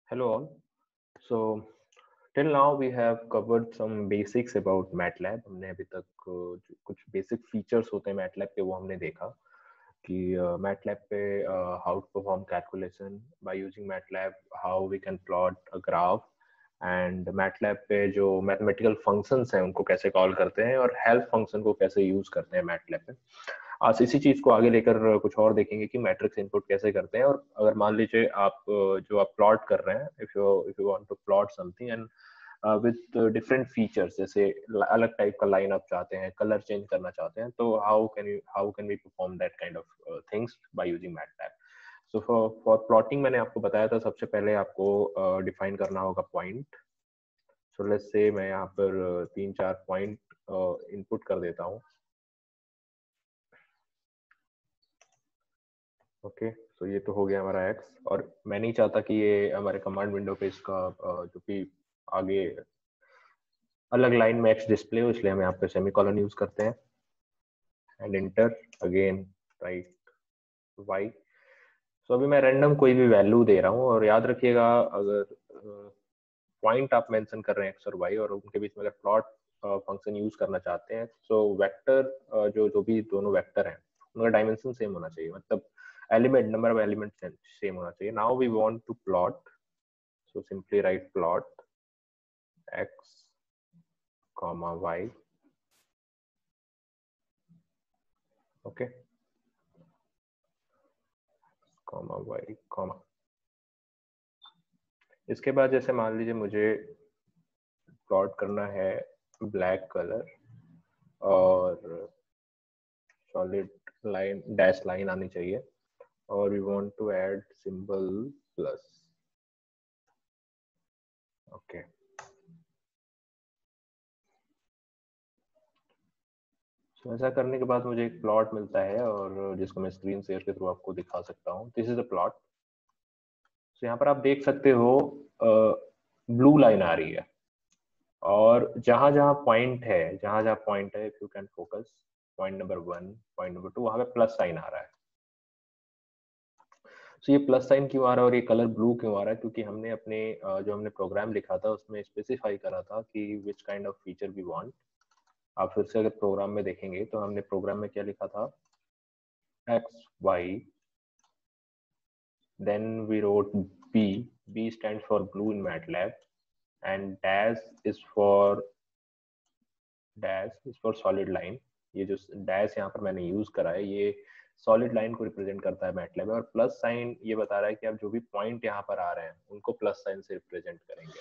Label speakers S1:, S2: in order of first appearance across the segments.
S1: Hello all. So till now we have covered some basics about MATLAB. हमने अभी तक जो कुछ basic features होते हैं MATLAB के वो हमने देखा कि MATLAB पे how to perform calculation by using MATLAB, how we can plot a graph and MATLAB पे जो mathematical functions हैं उनको कैसे कॉल करते हैं और help function को कैसे यूज करते हैं MATLAB पे। आज इसी चीज को आगे लेकर कुछ और देखेंगे कि मैट्रिक्स इनपुट कैसे करते हैं और अगर मान लीजिए आप जो आप प्लॉट कर रहे हैं if you want to plot something and with different features, जैसे अलग टाइप का लाइन आप चाहते हैं, कलर चेंज करना चाहते हैं, तो how can we perform that kind of things by using MATLAB. So for plotting मैंने आपको बताया था सबसे पहले आपको डिफाइन करना होगा पॉइंट। सो लेट्स से मैं यहाँ पर तीन चार पॉइंट इनपुट कर देता हूँ। ओके, सो ये तो हो गया हमारा एक्स, और मैं नहीं चाहता कि ये हमारे कमांड विंडो पे इसका जो कि आगे अलग लाइन में एक्स डिस्प्ले हो, इसलिए हम यहाँ पे सेमीकोलन यूज करते हैं and enter again write y. So अभी मैं रैंडम कोई भी वैल्यू दे रहा हूँ, और याद रखिएगा अगर पॉइंट आप मेंशन कर रहे हैं एक्स और वाई और उनके बीच में अगर प्लॉट फंक्शन यूज करना चाहते हैं, सो वेक्टर जो जो भी दोनों वेक्टर हैं उनका डायमेंशन सेम होना चाहिए, मतलब element number of element same होना चाहिए। Now we want to plot, so simply write plot x comma y। Okay, comma y comma, इसके बाद जैसे मान लीजिए मुझे प्लॉट करना है ब्लैक कलर और सॉलिड लाइन डैश लाइन आनी चाहिए, और we want to add symbol plus. Okay, तो ऐसा करने के बाद मुझे एक प्लॉट मिलता है और जिसको मैं स्क्रीन शेयर के थ्रू आपको दिखा सकता हूँ। This is the plot. तो यहाँ पर आप देख सकते हो ब्लू लाइन आ रही है, और जहां जहां पॉइंट है, if you can focus point number 1, point number 2, वहां पे प्लस साइन आ रहा है। तो ये प्लस साइन क्यों आ रहा है और ये कलर ब्लू क्यों आ रहा है? क्योंकि हमने अपने जो हमने प्रोग्राम लिखा था उसमें स्पेसिफाई करा था कि which kind of feature we want. आप फिर से अगर प्रोग्राम में देखेंगे तो हमने प्रोग्राम में क्या लिखा था, X Y, then we wrote B, B stand for blue in MATLAB, and dash is for solid line. ये जो डैश यहाँ पर मैंने यूज करा है ये सॉलिड लाइन को रिप्रेजेंट करता है मैटलैब में, और प्लस साइन ये बता रहा है कि आप जो भी पॉइंट यहाँ पर आ रहे हैं उनको प्लस साइन से रिप्रेजेंट करेंगे।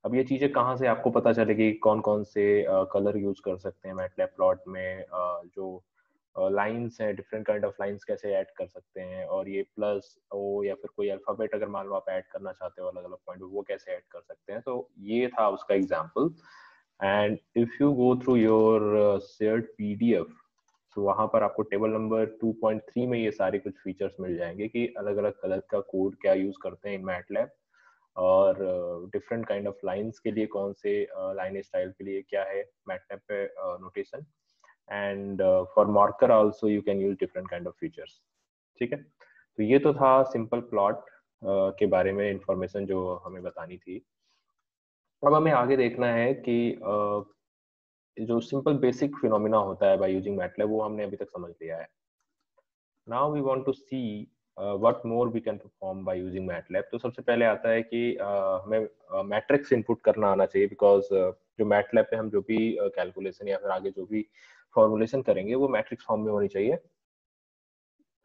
S1: अब ये चीजें कहाँ से आपको पता चलेगी, कौन कौन से कलर यूज कर सकते हैं मैटलैब प्लॉट में, जो लाइंस हैं, डिफरेंट काइंड ऑफ लाइंस कैसे ऐड कर सकते हैं, और ये प्लस ओ या फिर कोई अल्फाबेट अगर मान लो आप ऐड करना चाहते हो अलग अलग पॉइंट वो कैसे ऐड कर सकते हैं। तो ये था उसका example. And if you go through your shared PDF, तो वहां पर आपको टेबल नंबर 2.3 में ये सारे कुछ फीचर्स मिल जाएंगे कि अलग अलग कलर का कोड क्या यूज करते हैं इन मैटलैब, और डिफरेंट काइंड ऑफ लाइंस के लिए कौन से लाइन स्टाइल के लिए क्या है मैटलैब पे notation, and for marker also you can use different kind of features. ठीक है, तो ये तो था सिंपल प्लॉट के बारे में इंफॉर्मेशन जो हमें बतानी थी। अब हमें आगे देखना है कि जो सिंपल बेसिक फिनोमिना होता है बाय यूजिंग मैटलैब वो हमने अभी तक समझ लिया है। Now we want to see what more we can perform by using MATLAB. तो सबसे पहले आता है कि हमें मैट्रिक्स इनपुट करना आना चाहिए, बिकॉज जो मैटलैब पे हम जो भी कैलकुलेशन या फिर आगे जो भी फॉर्मुलेशन करेंगे वो मैट्रिक्स फॉर्म में होनी चाहिए।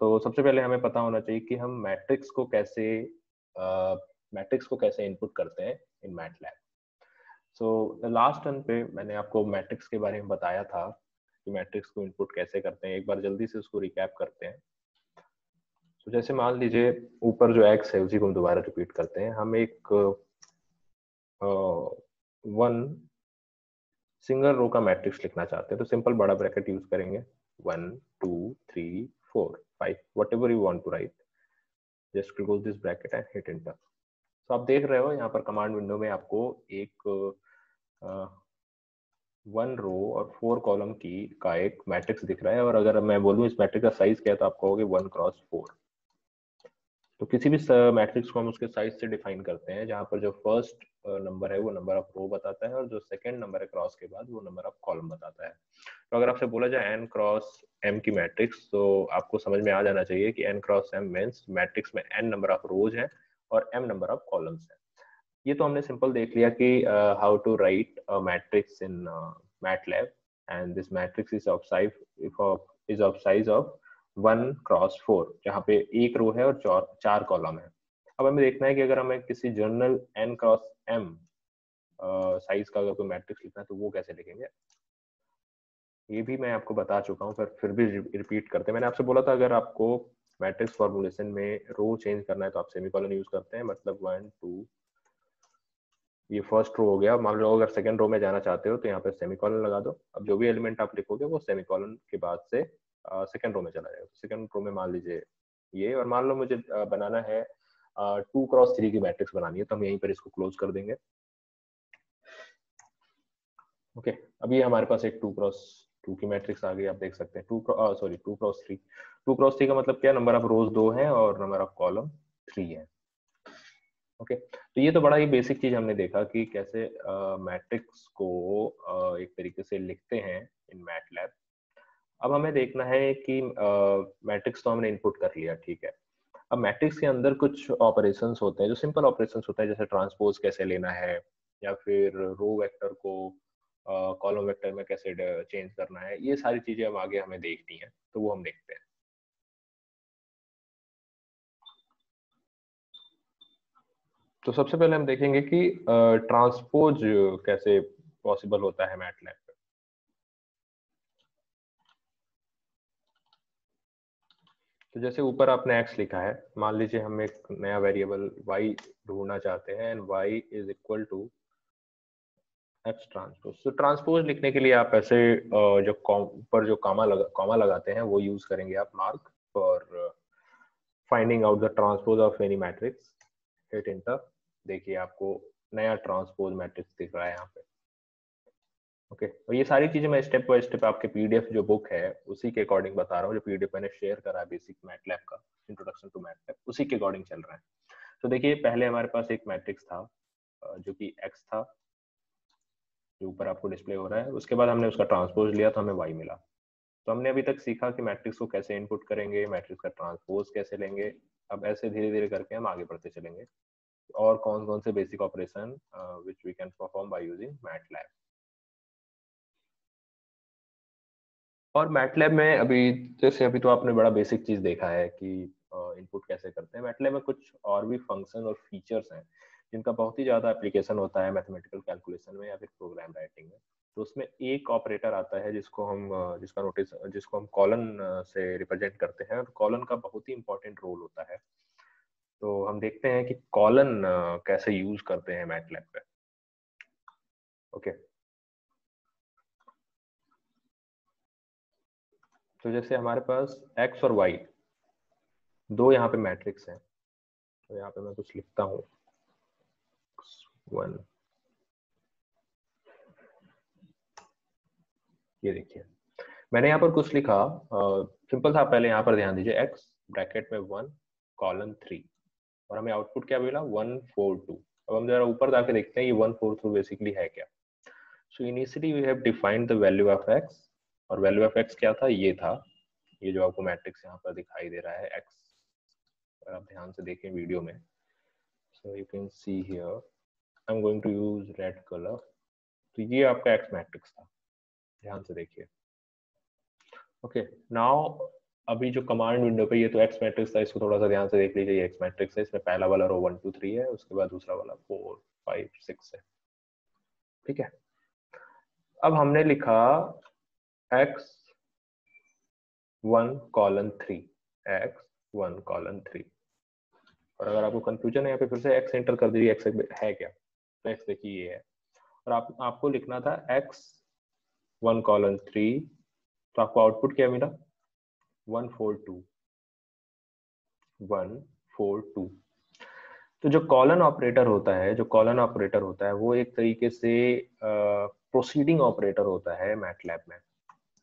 S1: तो सबसे पहले हमें पता होना चाहिए कि हम मैट्रिक्स को कैसे इनपुट करते हैं इन मैटलैब। सो लास्ट टर्न पे मैंने आपको मैट्रिक्स के बारे में बताया था कि मैट्रिक्स को इनपुट कैसे करते हैं। एक बार जल्दी से उसको रिकैप करते हैं। तो जैसे मान लीजिए ऊपर जो एक्स है उसी को हम दोबारा रिपीट करते हैं। हम एक वन सिंगल रो का मैट्रिक्स लिखना चाहते हैं, तो सिंपल बड़ा ब्रैकेट यूज करेंगे, 1 2 3 4 5 whatever you want to write, just close this bracket and hit enter. तो आप देख रहे हो यहाँ पर कमांड विंडो में आपको एक 1 रो और 4 कॉलम की का एक मैट्रिक्स दिख रहा है, और अगर मैं बोलूँ इस मैट्रिक्स का साइज क्या है तो आप कहोगे 1 क्रॉस 4। तो किसी भी मैट्रिक्स को हम उसके साइज से डिफाइन करते हैं, जहां पर जो फर्स्ट नंबर है वो नंबर ऑफ रो बताता है और जो सेकंड नंबर है क्रॉस के बाद वो नंबर ऑफ कॉलम बताता है। तो अगर आपसे बोला जाए n क्रॉस m की मैट्रिक्स, तो आपको समझ में आ जाना चाहिए कि n cross m means matrix में n नंबर ऑफ रोज है और m नंबर ऑफ कॉलम्स है। ये तो हमने सिंपल देख लिया कि how to write a matrix in MATLAB, and this matrix is of size of 1 cross 4, जहाँ पे एक रो है और चार कॉलम है। अब हमें देखना है कि अगर हमें किसी journal n cross m size का अगर कोई मैट्रिक्स लिखना है तो वो कैसे लिखेंगे, ये भी मैं आपको बता चुका हूँ, पर फिर भी रिपीट करते हैं। मैंने आपसे बोला था अगर आपको मैट्रिक्स फॉर्मुलेशन में रो चेंज करना है तो आप सेमीकोलन यूज करते हैं, मतलब 1 2, ये फर्स्ट रो हो गया। मान लो अगर सेकंड रो में जाना चाहते हो तो यहाँ पे सेमीकोलन लगा दो। अब जो भी एलिमेंट आप लिखोगे वो सेमीकोलन के बाद से सेकंड रो में चला जाएगा। सेकंड रो में मान लीजिए ये, और मान लो मुझे बनाना है 2 क्रॉस 3 की मैट्रिक्स बनानी है, तो हम यहीं पर इसको क्लोज कर देंगे। ओके, अभी हमारे पास एक 2 क्रॉस 2 की मैट्रिक्स आ गई, आप देख सकते हैं। 2 क्रॉस 3, 2 क्रॉस 3 का मतलब क्या, नंबर ऑफ रोज 2 है और नंबर ऑफ कॉलम 3 है। ओके, तो ये तो बड़ा ही बेसिक चीज हमने देखा कि कैसे मैट्रिक्स को एक तरीके से लिखते हैं इन मैटलैब। अब हमें देखना है कि मैट्रिक्स तो हमने इनपुट कर लिया, ठीक है। अब मैट्रिक्स के अंदर कुछ ऑपरेशंस होते हैं जो सिंपल ऑपरेशंस होते हैं, जैसे ट्रांसपोज कैसे लेना है या फिर रो वेक्टर को कॉलम वेक्टर में कैसे चेंज करना है। ये सारी चीजें अब आगे हमें देखनी है, तो वो हम देखते हैं। तो सबसे पहले हम देखेंगे कि ट्रांसपोज कैसे पॉसिबल होता है मैटलैब पे। तो जैसे ऊपर आपने x लिखा है, मान लीजिए हम एक नया वेरिएबल y ढूंढना चाहते हैं and y is equal to x transpose. तो ट्रांसपोज लिखने के लिए आप ऐसे जो ऊपर जो कॉमा लगाते हैं वो यूज करेंगे आप, mark for finding out the transpose of any matrix, hit enter. देखिए आपको नया ट्रांसपोज मैट्रिक्स दिख रहा है यहाँ पे। ओके, तो ये सारी चीजें मैं स्टेप बाय स्टेप आपके पीडीएफ जो बुक है उसी के अकॉर्डिंग बता रहा हूँ। जो पीडीएफ मैंने शेयर करा है बेसिक मैटलैब का, इंट्रोडक्शन टू मैटलैब, उसी के अकॉर्डिंग चल रहा है। तो देखिए पहले हमारे पास एक मैट्रिक्स था जो कि x था, जो ऊपर आपको डिस्प्ले हो रहा है। उसके बाद हमने उसका ट्रांसपोज लिया तो हमें y मिला। तो हमने अभी तक सीखा कि मैट्रिक्स को कैसे इनपुट करेंगे, मैट्रिक्स का ट्रांसपोज कैसे लेंगे। अब ऐसे धीरे धीरे करके हम आगे बढ़ते चलेंगे और कौन कौन से basic operation which we can perform by using MATLAB. और मैटलैब में अभी, जैसे अभी तो आपने बड़ा बेसिक चीज देखा है कि इनपुट कैसे करते हैं। मैटलैब में कुछ और भी फंक्शन और फीचर्स हैं जिनका बहुत ही ज्यादा एप्लीकेशन होता है मैथमेटिकल कैलकुलेशन में या फिर प्रोग्राम राइटिंग में। तो उसमें एक ऑपरेटर आता है जिसको हम जिसको हम कॉलन से रिप्रेजेंट करते हैं, और कॉलन का बहुत ही इंपॉर्टेंट रोल होता है। तो हम देखते हैं कि कॉलन कैसे यूज करते हैं मैटलैब पे। ओके, तो जैसे हमारे पास x और y दो यहाँ पे मैट्रिक्स हैं, तो यहाँ पे मैं कुछ लिखता हूँ 1, ये देखिए मैंने यहाँ पर कुछ लिखा सिंपल था। पहले यहाँ पर ध्यान दीजिए, x ब्रैकेट में 1:3, और हमें आउटपुट क्या मिला 142। अब हम जरा ऊपर जाके देखते हैं ये 142 बेसिकली है क्या। So initially we have defined the value of x, और वैल्यू ऑफ x क्या था, ये था, ये जो आपको मैट्रिक्स यहाँ पर दिखाई दे रहा है x। अगर आप ध्यान से देखें वीडियो में, so you can see here I am going to use red colour. तो ये आपका x मैट्रिक्स था, ध्यान से देखिए। ओके, नाउ अभी जो कमांड विंडो पे, ये तो एक्स मैट्रिक्स था, इसको थोड़ा सा ध्यान से देख लीजिए। ये एक्स मैट्रिक्स है, इसमें पहला वाला रो 1 2 3 है, उसके बाद दूसरा वाला 4 5 6 है, ठीक है। अब हमने लिखा x1:3, x1:3, और अगर आपको कंफ्यूजन है यहाँ पे फिर से x एंटर कर दीजिए, x है क्या, तो x देखिए ये है। और आपको लिखना था x1:3, तो आपको आउटपुट क्या मिला 142, 142। तो जो कॉलन ऑपरेटर होता है, वो एक तरीके से प्रोसीडिंग ऑपरेटर होता है मैटलैब में।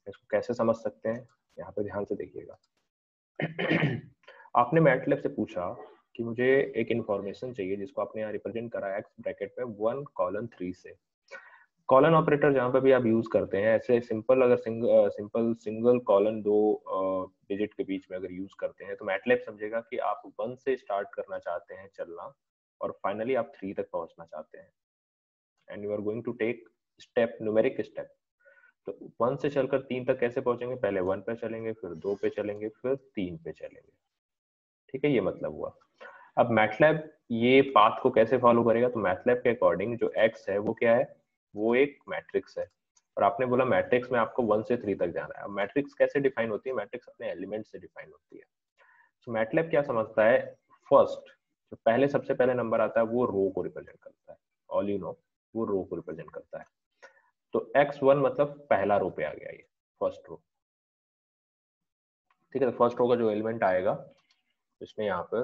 S1: इसको कैसे समझ सकते हैं, यहाँ पे ध्यान से देखिएगा। आपने मैटलैब से पूछा कि मुझे एक इंफॉर्मेशन चाहिए जिसको आपने यहाँ रिप्रेजेंट करा है एक्स ब्रैकेट में 1 कॉलन 3 से। कॉलन ऑपरेटर जहाँ पे भी आप यूज करते हैं ऐसे सिंपल, अगर सिंगल कॉलन 2 डिजिट के बीच में अगर यूज करते हैं तो मैटलैब समझेगा कि आप 1 से स्टार्ट करना चाहते हैं चलना और फाइनली आप 3 तक पहुंचना चाहते हैं, and you are going to take step, numeric step. तो 1 से चलकर 3 तक कैसे पहुंचेंगे, पहले 1 पे चलेंगे, फिर 2 पे चलेंगे, फिर 3 पे चलेंगे। ठीक है, ये मतलब हुआ। अब मैटलैब ये पाथ को कैसे फॉलो करेगा, तो मैटलैब के अकॉर्डिंग जो एक्स है वो क्या है, वो एक मैट्रिक्स है, और आपने बोला मैट्रिक्स में आपको 1 से 3 तक जाना है। अब मैट्रिक्स कैसे डिफाइन होती है, मैट्रिक्स अपने एलिमेंट से डिफाइन होती है। तो मैटलैब क्या समझता है, फर्स्ट जो पहले सबसे पहले नंबर आता है वो रो को रिप्रेजेंट करता है, ऑल यू नो, वो रो को रिप्रेजेंट करता है। तो x1 मतलब पहला रो पे आ गया, ये फर्स्ट रो। ठीक है, तो फर्स्ट रो का जो एलिमेंट आएगा इसमें यहाँ पर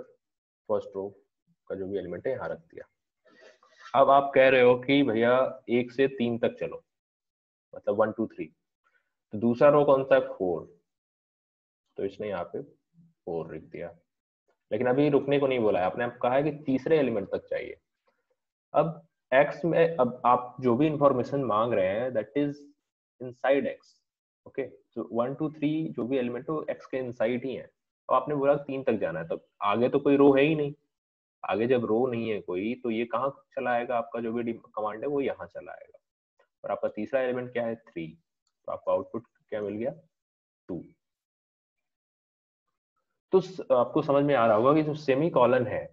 S1: फर्स्ट रो का जो भी एलिमेंट है यहाँ रख दिया। अब आप कह रहे हो कि भैया 1 से 3 तक चलो, मतलब 1 2 3, तो दूसरा रो कौन सा है, 4, तो इसने यहाँ पे 4 लिख दिया। लेकिन अभी रुकने को नहीं बोला है, आपने कहा है कि तीसरे एलिमेंट तक चाहिए। अब x में, अब आप जो भी इंफॉर्मेशन मांग रहे हैं that is inside x। Okay, तो 1 2 3 जो भी एलिमेंट है वो x के इनसाइड ही है। अब आपने बोला 3 तक जाना है, तब आगे तो कोई रो है ही नहीं। आगे जब रो नहीं है कोई तो ये कहाँ चला आएगा, आपका जो भी कमांड है वो यहाँ चला आएगा। और आपका तीसरा एलिमेंट क्या है, 3, तो आपका आउटपुट क्या मिल गया, 2। तो आपको समझ में आ रहा होगा कि जो सेमी कॉलन है,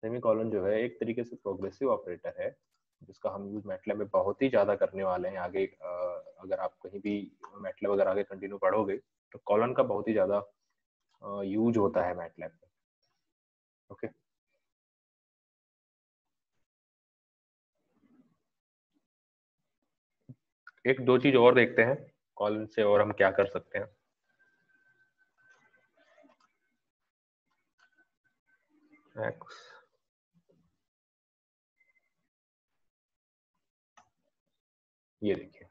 S1: सेमी कॉलन जो है एक तरीके से प्रोग्रेसिव ऑपरेटर है जिसका हम यूज मैटलैब में बहुत ही ज्यादा करने वाले हैं आगे। अगर आप कहीं भी मैटलैब अगर आगे कंटिन्यू पढ़ोगे तो कॉलन का बहुत ही ज्यादा यूज होता है मैटलैब में। ओके, एक दो चीज और देखते हैं कॉलन से और हम क्या कर सकते हैं। एक्स, ये देखिए,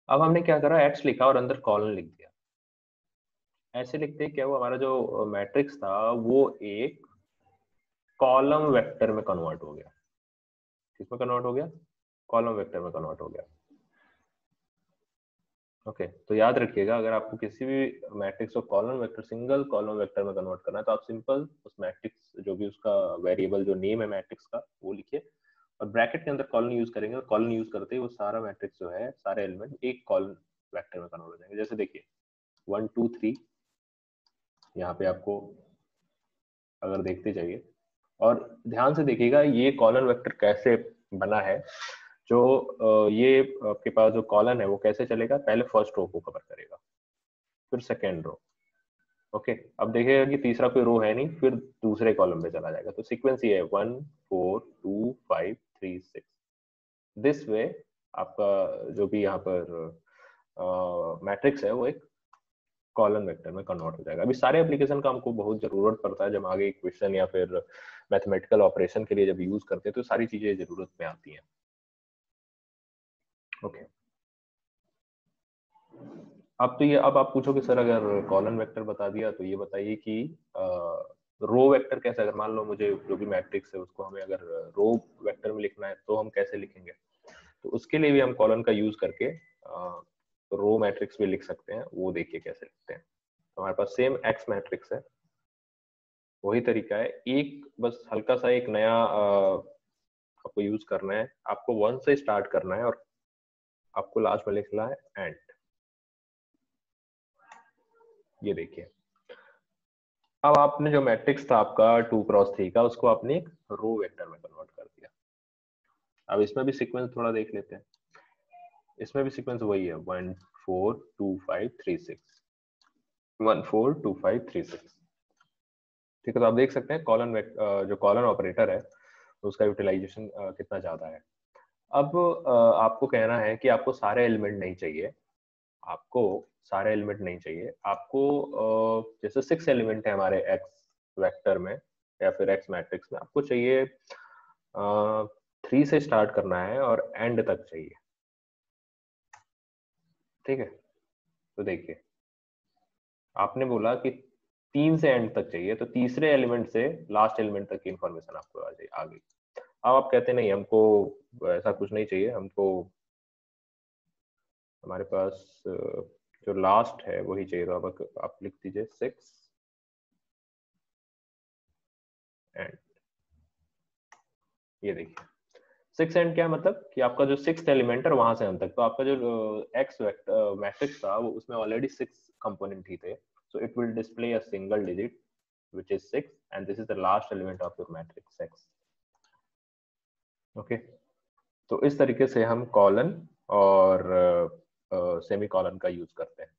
S1: अब हमने क्या करा, एक्स लिखा और अंदर कॉलन लिख दिया। ऐसे लिखते क्या हुआ, हमारा जो मैट्रिक्स था वो एक कॉलम वेक्टर में कन्वर्ट हो गया। किसमें कन्वर्ट हो गया, कॉलम वेक्टर में कन्वर्ट हो गया। ओके, तो याद रखिएगा अगर आपको किसी भी मैट्रिक्स को column vector, single column vector में कन्वर्ट करना है तो आप सिंपल उस मैट्रिक्स जो भी उसका वेरिएबल जो नेम है मैट्रिक्स का वो लिखिए और ब्रैकेट के अंदर कॉलन यूज करेंगे, और कॉलन यूज करते ही वो सारा मैट्रिक्स जो है, सारे एलिमेंट एक कॉलम वेक्टर में कन्वर्ट हो जाएंगे। जैसे देखिए 1 2 3, यहाँ पे आपको अगर देखते जाइए और ध्यान से देखिएगा ये कॉलन वेक्टर कैसे बना है। जो ये आपके पास जो कॉलन है वो कैसे चलेगा, पहले फर्स्ट रो को कवर करेगा, फिर सेकेंड रो। ओके, अब देखिएगा कि तीसरा कोई रो है नहीं, फिर दूसरे कॉलम पे चला जाएगा। तो सीक्वेंस ये है 1 4 2 5 3 6। दिस वे आपका जो भी यहाँ पर मैट्रिक्स है वो एक कॉलम वेक्टर में कन्वर्ट हो जाएगा। अभी सारे एप्लीकेशन का हमको बहुत जरूरत पड़ता है जब आगे इक्वेशन या फिर मैथमेटिकल ऑपरेशन के लिए जब यूज करते हैं तो सारी चीजें जरूरत में आती हैं। ओके, अब तो ये, अब आप पूछोगे सर अगर कॉलम वेक्टर बता दिया तो ये बताइए कि रो वेक्टर कैसे, अगर मान लो मुझे जो भी मैट्रिक्स है उसको हमें अगर रो वेक्टर में लिखना है तो हम कैसे लिखेंगे। तो उसके लिए भी हम कॉलम का यूज करके रो मैट्रिक्स भी लिख सकते हैं, वो देखिए कैसे लिखते हैं। तो हमारे पास सेम एक्स मैट्रिक्स है, वही तरीका है, एक बस हल्का सा एक नया आपको यूज करना है। आपको 1 से स्टार्ट करना है और आपको लास्ट में लिखना है एंड। ये देखिए, अब आपने जो मैट्रिक्स था आपका 2 × 3 का, उसको आपने एक रो वेक्टर में कन्वर्ट कर दिया। अब इसमें भी सीक्वेंस थोड़ा देख लेते हैं। इसमें भी सीक्वेंस वही है 1 4 2 5 3 6, 1 4 2 5 3 6। ठीक है, तो आप देख सकते हैं कॉलन जो कॉलन ऑपरेटर है उसका यूटिलाइजेशन कितना ज्यादा है। अब आपको कहना है कि आपको सारे एलिमेंट नहीं चाहिए, आपको सारे एलिमेंट नहीं चाहिए, आपको जैसे 6 एलिमेंट है हमारे एक्स वेक्टर में या फिर एक्स मैट्रिक्स में, आपको चाहिए 3 से स्टार्ट करना है और एंड तक चाहिए। ठीक है, तो देखिए आपने बोला कि 3 से एंड तक चाहिए, तो तीसरे एलिमेंट से लास्ट एलिमेंट तक की इंफॉर्मेशन आपको आ गई। अब आप कहते नहीं हमको ऐसा कुछ नहीं चाहिए, हमको हमारे पास जो लास्ट है वही चाहिए, तो अब आप लिख दीजिए 6 एंड, ये देखिए 6 एंड क्या मतलब कि आपका जो 6th एलिमेंट है वहां से अंत तक, तो आपका जो एक्स वेक्टर मैट्रिक्स था वो उसमें ऑलरेडी 6 कंपोनेंट ही थे, सो it will display a single digit which is 6 and this is the last element of your matrix X. Okay, तो इस तरीके से हम कॉलन और सेमी कॉलन का यूज करते हैं।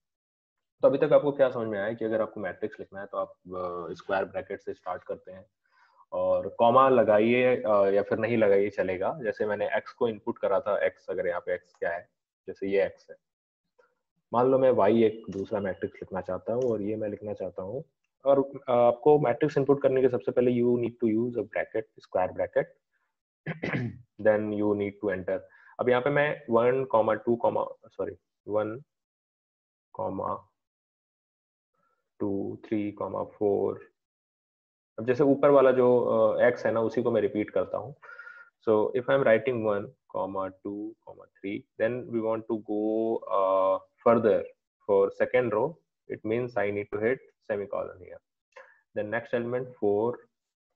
S1: तो अभी तक आपको क्या समझ में आया कि अगर आपको मैट्रिक्स लिखना है तो आप स्क्वायर ब्रैकेट से स्टार्ट करते हैं और कॉमा लगाइए या फिर नहीं लगाइए चलेगा। जैसे मैंने x को इनपुट करा था, x अगर यहाँ पे x क्या है, जैसे ये x है, मान लो मैं y एक दूसरा मैट्रिक्स लिखना चाहता हूँ और ये मैं लिखना चाहता हूँ, और आपको मैट्रिक्स इनपुट करने के सबसे पहले you need to use a bracket, square bracket, then you need to enter. अब यहाँ पे मैं 1, 2, सॉरी 1, 2, 3, 4, अब जैसे ऊपर वाला जो x है ना उसी को मैं रिपीट करता हूँ। So if I am writing 1, 2, 3, then we want to go further for second row, it means I need to hit semicolon here. Then next element 4,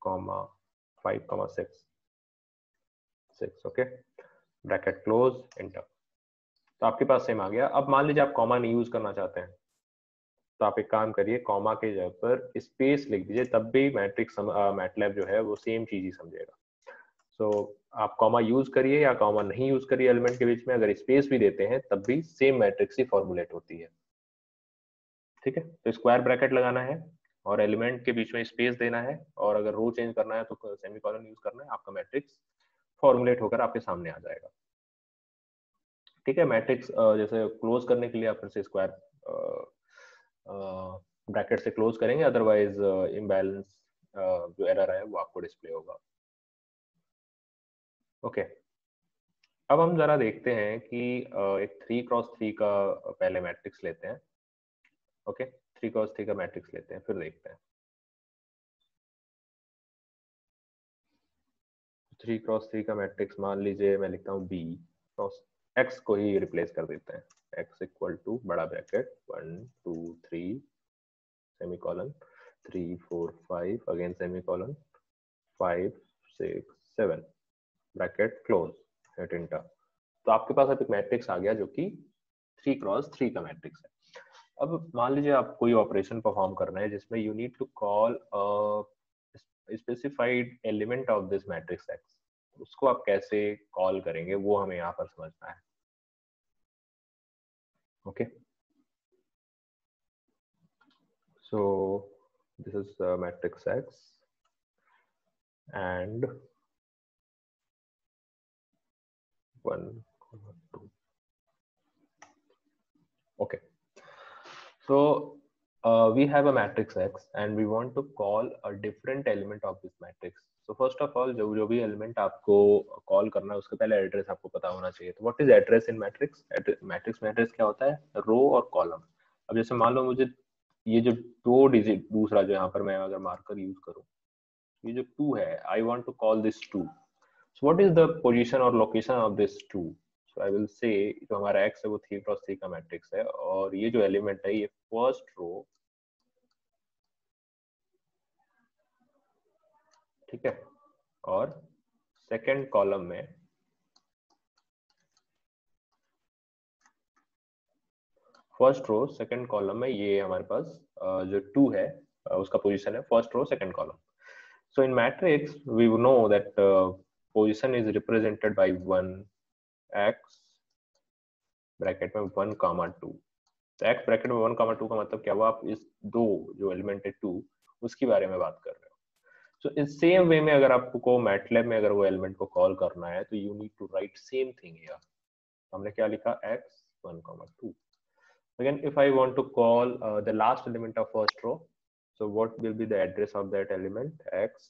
S1: 5, 6, okay, bracket close, enter। तो आपके पास same आ गया। अब मान लीजिए आप comma नहीं use करना चाहते हैं, तो आप एक काम करिए, कॉमा के जगह पर स्पेस लिख दीजिए, तब भी मैट्रिक्स मैटलैब जो है वो सेम चीज ही समझेगा। सो आप कॉमा यूज करिए या कॉमा नहीं यूज करिए एलिमेंट के बीच में, अगर स्पेस भी देते हैं तब भी सेम मैट्रिक्स ही फॉर्मुलेट होती है। ठीक है, तो स्क्वायर ब्रैकेट लगाना है और एलिमेंट के बीच में स्पेस देना है, और अगर रो चेंज करना है तो सेमीकोलन यूज करना है, आपका मैट्रिक्स फॉर्मुलेट होकर आपके सामने आ जाएगा। ठीक है, मैट्रिक्स जैसे क्लोज करने के लिए आप फिर से स्क्वायर ब्रैकेट से क्लोज करेंगे, अदरवाइज इम्बैलेंस जो एरर है वो आपको डिस्प्ले होगा। ओके, अब हम जरा देखते हैं कि एक 3x3 का पहले मैट्रिक्स लेते हैं। ओके, 3x3 का मैट्रिक्स लेते हैं, फिर देखते हैं। 3x3 का मैट्रिक्स मान लीजिए मैं लिखता हूँ बी क्रॉस एक्स को ही रिप्लेस कर देते हैं, एक्स इक्वल टू बड़ा bracket 1, 2, 3 semicolon 3, 4, 5 again semicolon 5, 6, 7 bracket close, hit enter. तो आपके पास अब एक मैट्रिक्स आ गया जो कि 3x3 का मैट्रिक्स है। अब मान लीजिए आप कोई ऑपरेशन परफॉर्म कर रहे हैं जिसमें you need to call specified element of this matrix X, उसको आप कैसे कॉल करेंगे वो हमें यहाँ पर समझना है। Okay, so this is matrix x and 1, 2. Okay, so we have a matrix X and we want to call a different element of this matrix. So first of all, जो भी एलिमेंट आपको कॉल करना है उसके पहले address आपको पता होना चाहिए। तो what is address in matrix? Matrix में एड्रेस क्या होता है? रो और कॉलम। अब जैसे मान लो मुझे ये जो 2 डिजिट दूसरा जो यहाँ पर मैं अगर मार्कर यूज करूँ, ये जो 2 है, I want to call this 2, so what is the position और location of this 2? So I will say जो हमारा x है वो 3x3 का मैट्रिक्स है, और ये जो एलिमेंट है ये फर्स्ट रो, ठीक है, और सेकंड कॉलम में फर्स्ट रो सेकंड कॉलम में ये हमारे पास जो 2 है उसका पोजीशन है first row second column. So in matrix we know that position is represented by 1 x bracket में 1, 2। तो x ब्रैकेट में 1, 2 का मतलब क्या हुआ? आप इस दो जो एलिमेंट है 2 उसके बारे में बात कर रहे हो। सो इस सेम वे में अगर आपको मैटलैब में अगर वो एलिमेंट को कॉल करना है तो you need to write same thing here. हमने क्या लिखा? x 1, 2। Again, if I want to call the last element of first row, so what will be the address of that element? X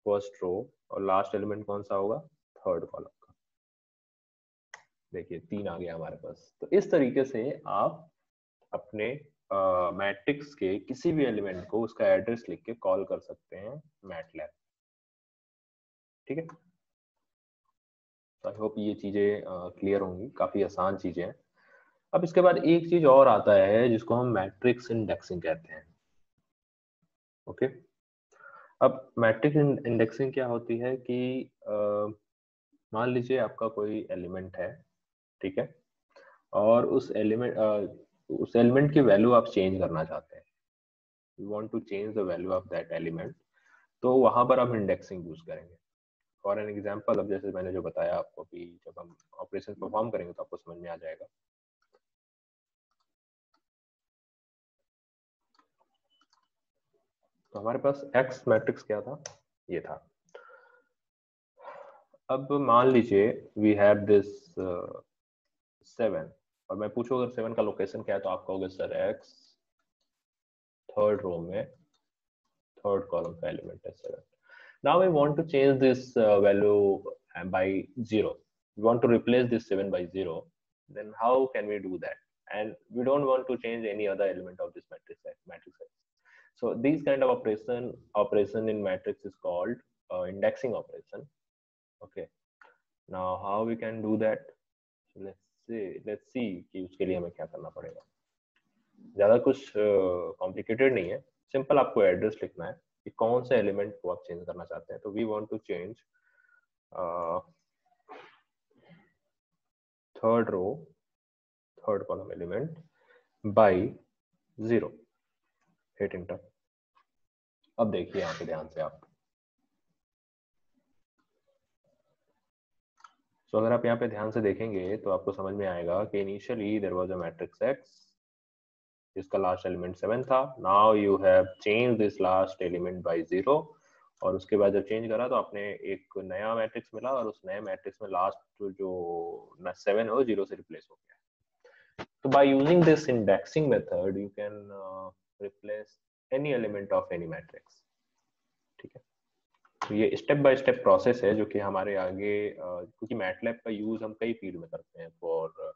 S1: first row, और last element कौन सा होगा? Third column का। देखिए 3 आ गया हमारे पास। तो इस तरीके से आप अपने मैट्रिक्स के किसी भी एलिमेंट को उसका एड्रेस लिख के कॉल कर सकते हैं मैटलैब। ठीक है, तो आई होप ये चीजें क्लियर होंगी, काफी आसान चीजें हैं। अब इसके बाद एक चीज और आता है जिसको हम मैट्रिक्स इंडेक्सिंग कहते हैं। ओके, अब मैट्रिक्स इंडेक्सिंग क्या होती है कि मान लीजिए आपका कोई एलिमेंट है, ठीक है, और उस एलिमेंट की वैल्यू आप चेंज करना चाहते हैं, you want to change the value of that element, तो वहां पर हम इंडेक्सिंग यूज करेंगे। फॉर एन एग्जांपल, अब जैसे मैंने जो बताया आपको कि जब हम ऑपरेशन परफॉर्म करेंगे तो आपको समझ में आ जाएगा। तो हमारे पास एक्स मैट्रिक्स क्या था, ये था। अब मान लीजिए वी हैव दिस 7, और मैं पूछूं अगर 7 का लोकेशन क्या है, तो आप कहोगे सर एक्स थर्ड रो में थर्ड कॉलम का एलिमेंट है 7। Now we want to change this value by 0. We want to replace this 7 by 0. Then how can we do that? And we don't want to change any other element of this matrix. So these kind of operation in matrix is called indexing operation. Okay. Now how we can do that? So let's see कि उसके लिए हमें क्या करना पड़ेगा। ज्यादा कुछ complicated नहीं है, सिंपल आपको एड्रेस लिखना है कि कौन से एलिमेंट को आप चेंज करना चाहते हैं। तो we want to change third row third column element by 0, hit enter. अब देखिए यहाँ पे ध्यान से आप, तो अगर आप यहाँ पे ध्यान से देखेंगे तो आपको समझ में आएगा कि initially there was a matrix X जिसका लास्ट एलिमेंट 7 था। Now you have change this last element by 0, और उसके बाद जब चेंज करा तो आपने एक नया मैट्रिक्स मिला, और उस नए मैट्रिक्स में लास्ट जो 7 है वो 0 से रिप्लेस हो गया। तो bye using this indexing method you can replace any element of any matrix. ठीक है, तो ये स्टेप बाय स्टेप प्रोसेस है जो कि हमारे आगे क्योंकि मैटलैब का यूज हम कई फील्ड में करते हैं, for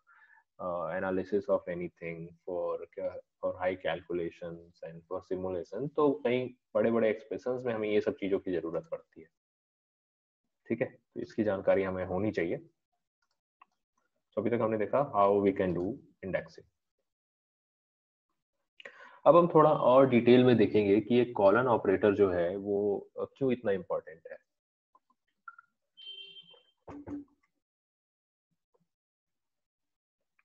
S1: analysis of anything, for high calculations and for simulation, तो कई बड़े बड़े एक्सप्रेशंस में हमें ये सब चीजों की जरूरत पड़ती है। ठीक है, तो इसकी जानकारी हमें होनी चाहिए। तो अभी तक हमने देखा how we can do indexing. अब हम थोड़ा और डिटेल में देखेंगे कि ये कॉलन ऑपरेटर जो है वो क्यों इतना इंपॉर्टेंट है।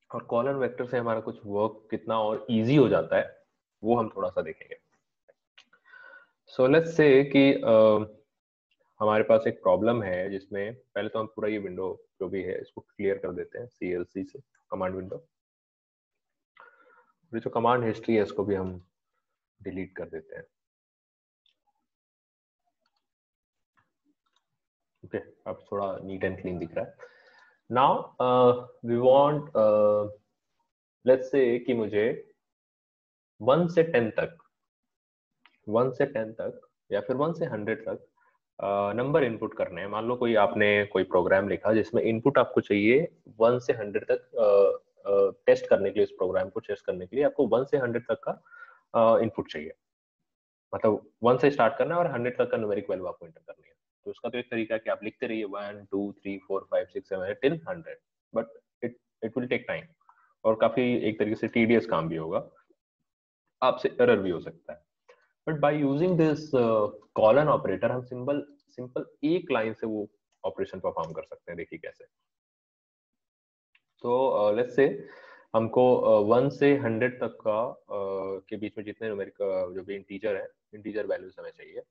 S1: और कॉलन वेक्टर से हमारा कुछ वर्क कितना और इजी हो जाता है वो हम थोड़ा सा देखेंगे। सो लेट्स से कि हमारे पास एक प्रॉब्लम है जिसमें पहले तो हम पूरा ये विंडो जो भी है इसको क्लियर कर देते हैं CLC से, कमांड विंडो। जो कमांड हिस्ट्री है इसको भी हम डिलीट कर देते हैं। ओके, अब थोड़ा नीट एंड क्लीन दिख रहा है। Now we want, let's say कि मुझे 1 से 10 तक, 1 से 10 तक या फिर 1 से 100 तक नंबर इनपुट करने हैं। मान लो कोई आपने कोई प्रोग्राम लिखा जिसमें इनपुट आपको चाहिए 1 से 100 तक टेस्ट करने के लिए, इस प्रोग्राम को टेस्ट करने के लिए आपको 1 से 100 तक का इनपुट चाहिए। मतलब 1 से स्टार्ट करना है और 100 तक का न्यूमेरिक वैल्यू आपको एंटर करनी है। तो उसका तो एक तरीका है कि आप लिखते रहिए 1 2 3 4 5 6 7 8 till 100, but it will take time और काफी एक तरीके से टीडियस काम भी होगा, आपसे एरर भी हो सकता है। But by using this colon operator हम सिंपल एक लाइन से वो ऑपरेशन परफॉर्म कर सकते हैं। देखिए कैसे। तो लेट्स से हमको 1 से 100 तक का के बीच में जितने न्यूमेरिक जो भी इंटीजर है, इंटीजर वैल्यूज हमें चाहिए।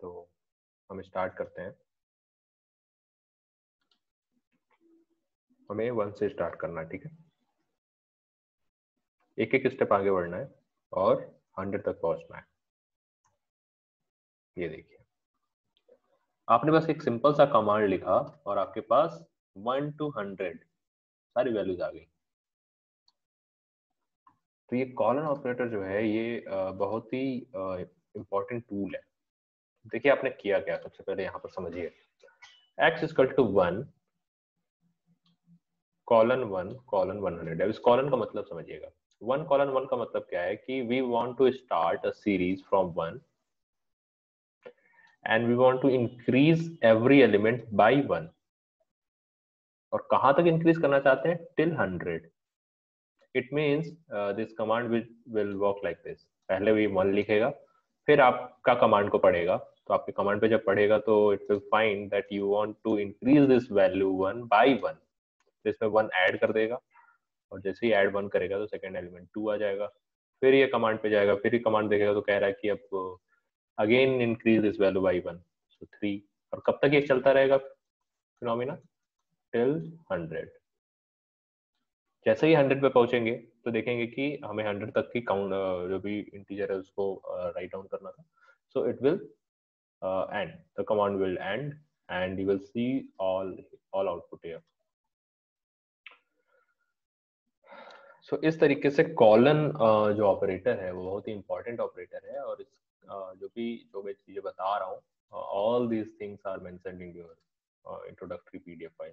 S1: तो हम स्टार्ट करते हैं, हमें 1 से स्टार्ट करना है। ठीक है, एक एक स्टेप आगे बढ़ना है और 100 तक पहुंचना है। ये देखिए, आपने बस एक सिंपल सा कमांड लिखा और आपके पास 1 to 100 सारी वैल्यूज आ गई। तो ये कॉलन ऑपरेटर जो है ये बहुत ही इंपॉर्टेंट टूल है। देखिए आपने किया क्या, सबसे पहले यहाँ पर समझिए x equal to 1 colon 1 colon 100 है। इस कॉलन का मतलब समझिएगा, 1 कॉलन 1 का मतलब क्या है कि we want to start a series from 1 and we want to increase every element by 1, और कहां तक इंक्रीज करना चाहते हैं? Till 100. It means this command will work like this. पहले भी 1 लिखेगा, फिर आपका कमांड को पढ़ेगा, तो आपके कमांड पे जब पढ़ेगा तो it will find that you want to increase this value 1 by 1, तो इसमें 1 ऐड कर देगा, और जैसे ही ऐड 1 करेगा तो सेकंड एलिमेंट 2 आ जाएगा. फिर ये कमांड पे जाएगा, फिर ये कमांड देखेगा तो कह रहा है कि अब again increase this value by 1, सो 3. और कब तक ये चलता रहेगा फिनोमिना? टिल 100. जैसे ही 100 पे पहुंचेंगे तो देखेंगे कि हमें 100 तक की काउंट जो भी इंटीजर है उसको राइट डाउन करना था. So it will end, the command will end, and you will see all output here. So इस तरीके से कॉलन जो ऑपरेटर है वो बहुत ही इंपॉर्टेंट ऑपरेटर है, और इस जो मैं चीजें बता रहा हूँ, all these things are mentioned in your introductory PDF file.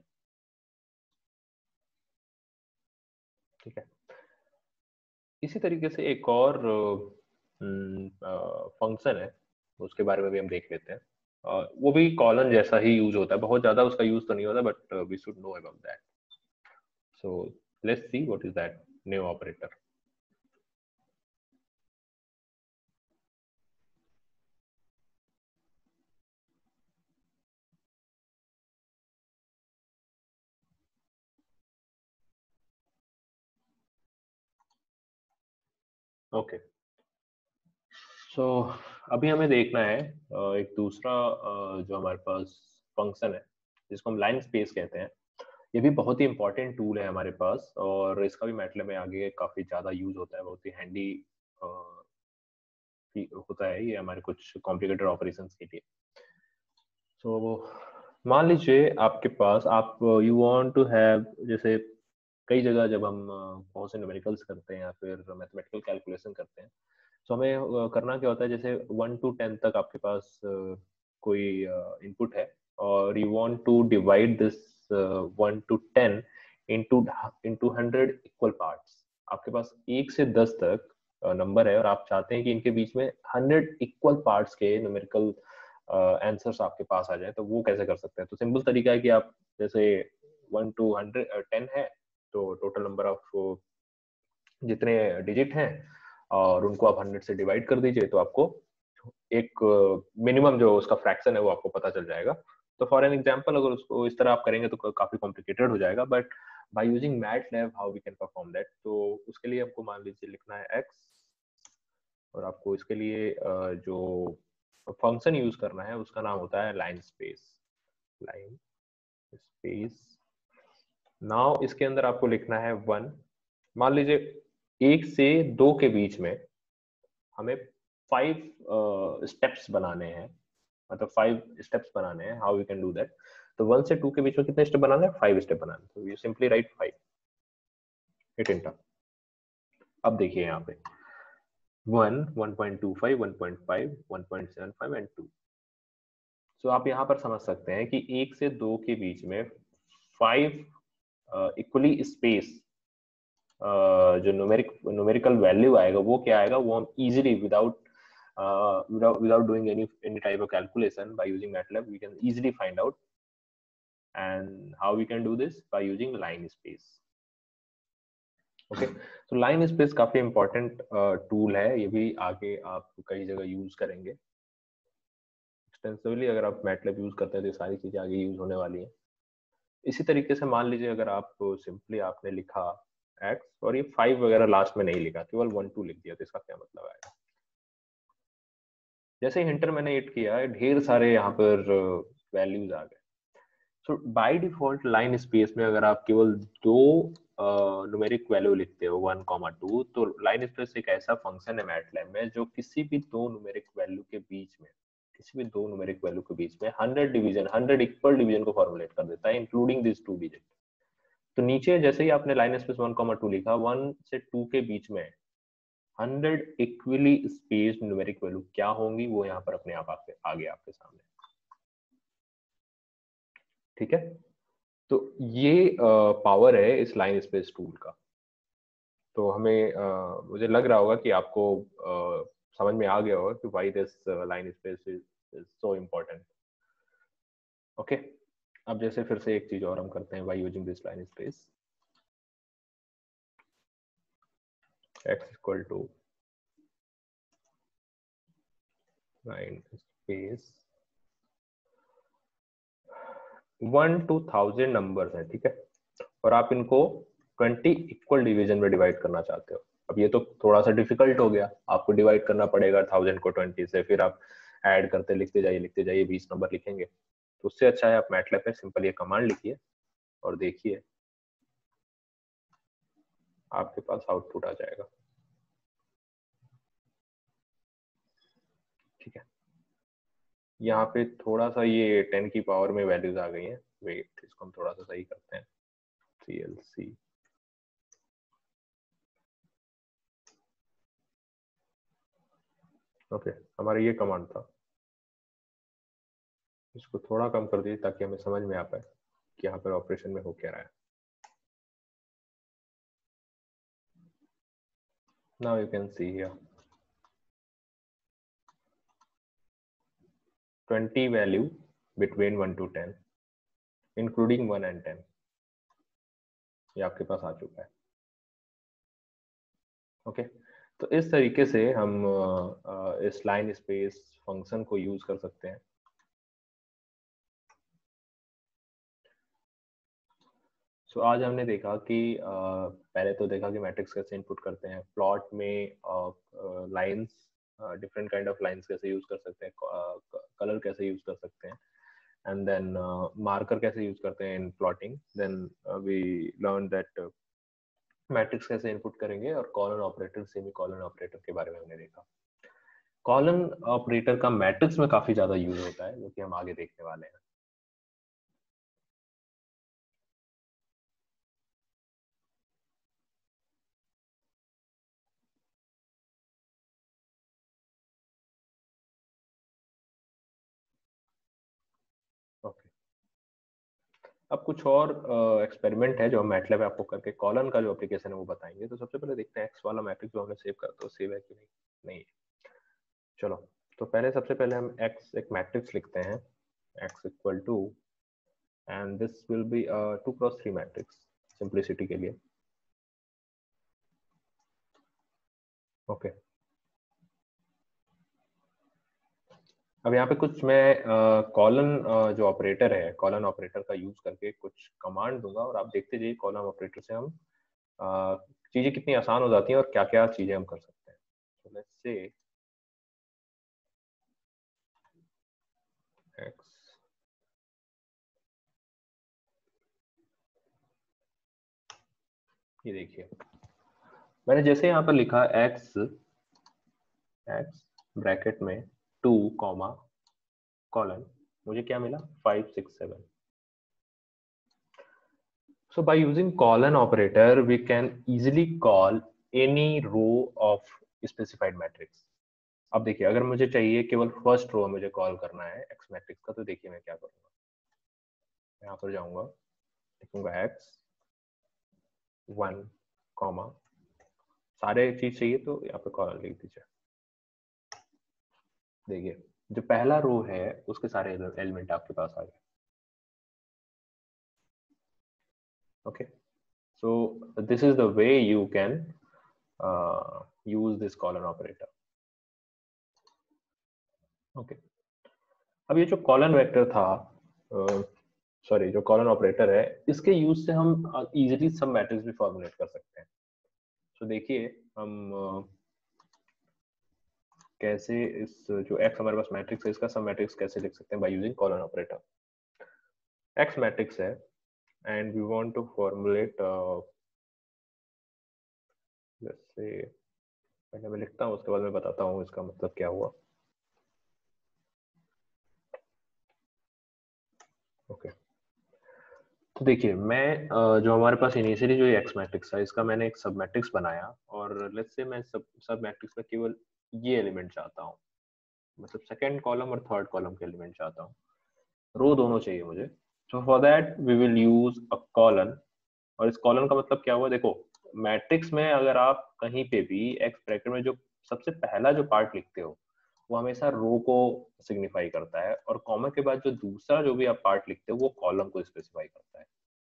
S1: ठीक है. इसी तरीके से एक और फंक्शन है, उसके बारे में भी हम देख लेते हैं. वो भी कॉलन जैसा ही यूज होता है, बहुत ज्यादा उसका यूज तो नहीं होता, but we should know about that. So let's see what is that new operator. Okay. So अभी हमें देखना है एक दूसरा जो हमारे पास फंक्शन है जिसको हम लाइन स्पेस कहते हैं. ये भी बहुत ही इंपॉर्टेंट टूल है हमारे पास, और इसका भी मैटलैब में आगे काफी ज्यादा यूज होता है, बहुत ही हैंडी होता है ये हमारे कुछ कॉम्प्लिकेटेड ऑपरेशंस के लिए. सो मान लीजिए आपके पास आप यू वांट टू हैव, जैसे कई जगह जब हम बहुत से न्यूमेरिकल्स करते हैं या फिर मैथमेटिकल कैलकुलेशन करते हैं, तो हमें करना क्या होता है, जैसे 1 to 10 तक आपके पास कोई इनपुट है, और you want to divide this 1 to 10 into 100 equal parts. आपके पास 1 से 10 तक नंबर है, और आप चाहते हैं कि इनके बीच में 100 इक्वल पार्ट्स के न्यूमेरिकल आंसर्स आपके पास आ जाए. तो वो कैसे कर सकते हैं? तो सिंपल तरीका है कि आप जैसे 1 to 10 है, तो टोटल नंबर ऑफ जितने डिजिट हैं और उनको आप 100 से डिवाइड कर दीजिए, तो आपको एक मिनिमम जो उसका फ्रैक्शन है वो आपको पता चल जाएगा. तो फॉर एन एग्जांपल अगर उसको इस तरह आप करेंगे तो काफी कॉम्प्लिकेटेड हो जाएगा, but by using MATLAB how we can perform that. तो उसके लिए हमको मान लीजिए लिखना है x, और आपको इसके लिए जो फंक्शन यूज करना है उसका नाम होता है line space. Line space. Now इसके अंदर आपको लिखना है 1. मान लीजिए 1 से 2 के बीच में हमें 5 स्टेप्स बनाने हैं, मतलब 5 स्टेप्स बनाने हैं. How we can do that? तो 1 से 2 के बीच में कितने स्टेप बनाने हैं? 5 स्टेप बनाने हैं. तो you simply write 5, hit enter. अब देखिए यहाँ पे 1, 1.25, 1.5, 1.75 एंड 2. सो आप यहाँ पर समझ सकते हैं कि 1 से 2 के बीच में 5 इक्वली स्पेस जो न्यूमेरिकल वैल्यू आएगा वो क्या आएगा, वो हम easily without doing any type of calculation by using MATLAB we can easily find out. And how we can do this? By using line space. Okay. तो लाइन स्पेस काफी important tool है, ये भी आगे आप कई जगह यूज करेंगे एक्सटेंसिवली. अगर आप मैटलैब यूज करते हैं तो सारी चीजें आगे यूज होने वाली हैं. इसी तरीके से मान लीजिए अगर आप सिंपली आपने लिखा x और ये 5 वगैरह लास्ट में नहीं लिखा, केवल 1 2 लिख दिया, तो इसका क्या मतलब आएगा? जैसे हिंटर मैंने हिट किया, ढेर सारे यहाँ पर वैल्यूज आ गए. सो बाय डिफॉल्ट लाइन स्पेस में अगर आप केवल 2 न्यूमेरिक वैल्यू लिखते हो 1, 2, तो लाइन स्पेस एक ऐसा फंक्शन है मैटलैब में जो किसी भी 2 न्यूमेरिक वैल्यू के बीच में, किसी भी 2 न्यूमेरिक वैल्यू के बीच में 100 डिवीजन, 100 इक्वल डिवीजन को फॉर्मुलेट कर देता है, इंक्लूडिंग दिस 2 डिजिट. तो नीचे जैसे ही आपने लाइन स्पेस 1, 2 लिखा, 1 से 2 के बीच में 100 इक्वली स्पेस्ड न्यूमेरिक वैल्यू क्या होंगी वो यहाँ पर अपने आप आगे आपके सामने. ठीक है. तो ये पावर है इस लाइन स्पेस टूल का. तो हमें मुझे लग रहा होगा कि आपको समझ में आ गया होगा कि why this line space is so important. Okay, अब जैसे फिर से एक चीज और हम करते हैं, by using this linspace x equal to linspace 1 to 1000 numbers हैं, ठीक है, और आप इनको 20 इक्वल डिवीजन में डिवाइड करना चाहते हो। अब ये तो थोड़ा सा डिफिकल्ट हो गया, आपको डिवाइड करना पड़ेगा 1000 को 20 से, फिर आप ऐड करते लिखते जाइए 20 नंबर लिखेंगे। तो उससे अच्छा है आप मैटलैब पे सिंपल ये कमांड लिखिए और देखिए आपके पास आउटपुट आ जाएगा। ठीक है, यहाँ पे थोड़ा सा ये 10 की पावर में वैल्यूज आ गई हैं, वेट इसको हम थोड़ा सा सही करते हैं। CLC ओके, हमारा ये कमांड था, इसको थोड़ा कम कर दीजिए ताकि हमें समझ में आ पाए कि यहाँ पर ऑपरेशन में हो क्या रहा है। Now you can see here 20 value between 1 to 10 including 1 and 10 ये आपके पास आ चुका है। ओके, तो इस तरीके से हम इस लाइन स्पेस फंक्शन को यूज कर सकते हैं। सो आज हमने देखा कि पहले तो देखा कि मैट्रिक्स कैसे इनपुट करते हैं, प्लॉट में lines, different kind of lines कैसे यूज कर सकते हैं, कलर कैसे यूज कर सकते हैं, एंड देन मार्कर कैसे यूज करते हैं in plotting. Then we learn that matrix कैसे इनपुट करेंगे, और colon operator, semicolon operator के बारे में हमने देखा। कॉलन ऑपरेटर का मैट्रिक्स में काफी ज्यादा यूज होता है, जो कि हम आगे देखने वाले हैं। ओके, अब कुछ और एक्सपेरिमेंट है जो हम मैटलैब आपको करके कॉलन का जो एप्लीकेशन है वो बताएंगे। तो सबसे पहले देखते हैं एक्स वाला मैट्रिक्स जो हमने सेव करता है वो सेव है कि नहीं। नहीं है। चलो, तो पहले सबसे पहले हम एक्स एक मैट्रिक्स लिखते हैं, X equal to, and this will be 2x3 matrix simplicity के लिए। ओके, अब यहाँ पे कुछ मैं कॉलन जो ऑपरेटर है, कॉलन ऑपरेटर का यूज करके कुछ कमांड दूंगा और आप देखते जाइए कॉलन ऑपरेटर से हम चीजें कितनी आसान हो जाती हैं और क्या क्या चीजें हम कर सकते हैं। so let's say x, ये देखिए मैंने जैसे यहाँ पर लिखा x, x ब्रैकेट में 2 कॉमा कॉलन, मुझे क्या मिला 5 6 7। So by using colon operator, we can easily call any row of specified matrix. अब देखिए अगर मुझे चाहिए केवल फर्स्ट रो मुझे कॉल करना है एक्स मैट्रिक्स का, तो देखिए मैं क्या करूंगा, यहाँ पर जाऊंगा, लिखूंगा x 1 कॉमा, सारे चीज चाहिए तो यहाँ पे कॉलन लिख दीजिए। देखिए जो पहला रो है उसके सारे एलिमेंट आपके पास आ गए। Okay, so this is the way you can use this colon operator. Okay, अब ये जो कॉलन वेक्टर था, सॉरी जो कॉलन ऑपरेटर है, इसके यूज से हम इजीली सब मैट्रिक्स भी फॉर्मुलेट कर सकते हैं। तो देखिए हम कैसे इस जो x हमारे पास मैट्रिक्स है इसका सब मैट्रिक्स कैसे लिख सकते हैं by using colon operator. x matrix है and we want to formulate, let's say पहले मैं लिखता हूँ उसके बाद मैं बताता हूँ इसका मतलब क्या हुआ। ओके, तो देखिए मैं जो हमारे पास इनिशियली जो एक्स मैट्रिक्स है इसका मैंने एक सब मैट्रिक्स बनाया, और लेट्स से मैं सब मैट्रिक्स में केवल ये एलिमेंट चाहता हूँ, मतलब सेकंड कॉलम और थर्ड कॉलम के एलिमेंट चाहता हूँ, रो दोनों चाहिए मुझे। तो for that we will use a colon, और इस कॉलन का मतलब क्या हुआ देखो, मैट्रिक्स में अगर आप कहीं पे भी एक्स ब्रैकेट में जो सबसे पहला जो पार्ट लिखते हो वो हमेशा रो को सिग्निफाई करता है, और कॉमा के बाद जो दूसरा जो भी आप पार्ट लिखते हो वो कॉलम को स्पेसिफाई करता है।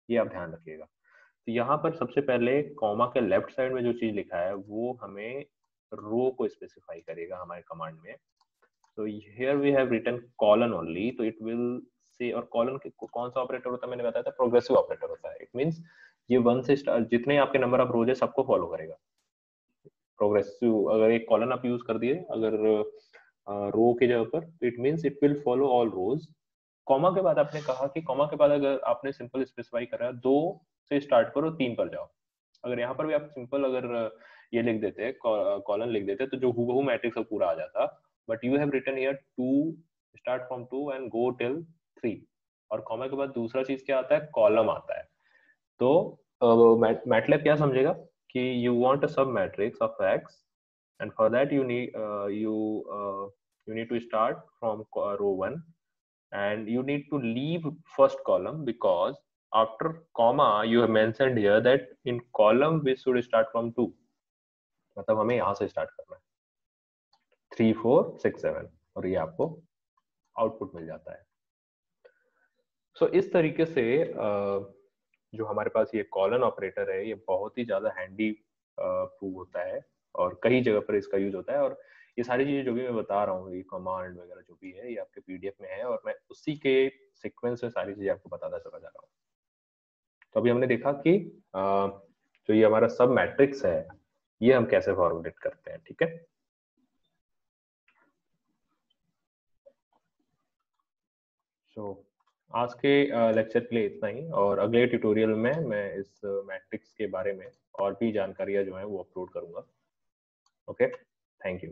S1: ये आप ध्यान रखिएगा। तो यहाँ पर सबसे पहले कॉमा के लेफ्ट साइड में जो चीज लिखा है वो हमें रो को स्पेसिफाई करेगा हमारे कमांड में। तो here we have written colon only, तो इट विल से, और कॉलन कौन सा ऑपरेटर होता है मैंने बताया था, प्रोग्रेसिव ऑपरेटर होता है। इट मींस ये 1 से स्टार्ट जितने आपके नंबर ऑफ रोज है सबको फॉलो करेगा। प्रोग्रेसिव अगर एक कॉलन आप यूज कर दिए अगर रो के जगह पर, तो it means it will follow all rows. Comma के बाद आपने कहा कि कॉमा के बाद अगर आपने सिंपल स्पेसिफाई करा 2 से स्टार्ट करो 3 पर जाओ। अगर यहाँ पर भी आप सिंपल अगर ये लिख देते कॉलन लिख देते तो जो हूबहू मैट्रिक्स पूरा आ जाता, but you have written here 2 start from 2 and go till 3, और कॉमा के बाद दूसरा चीज क्या आता है, कॉलम आता है। तो मैटलैब क्या समझेगा कि you want a sub matrix of x, and for that you need to start from row 1, and you need to leave first column because after comma you have mentioned here that in column we should start from 2, मतलब हमें यहाँ से start करना है 3 4 6 7, और ये आपको output मिल जाता है। सो इस तरीके से जो हमारे पास ये कॉलन ऑपरेटर है ये बहुत ही ज्यादा हैंडी प्रूव होता है, और कई जगह पर इसका यूज होता है। और ये सारी चीजें जो भी मैं बता रहा हूँ, ये कमांड वगैरह जो भी है, ये आपके पीडीएफ में है, और मैं उसी के सीक्वेंस में सारी चीजें आपको बताता चला जा रहा हूँ। तो अभी हमने देखा कि जो ये हमारा सब मैट्रिक्स है ये हम कैसे फॉर्मुलेट करते हैं, ठीक है। सो आज के लेक्चर के लिए इतना ही, और अगले ट्यूटोरियल में मैं इस मैट्रिक्स के बारे में और भी जानकारियां जो है वो अपलोड करूंगा। Okay, thank you.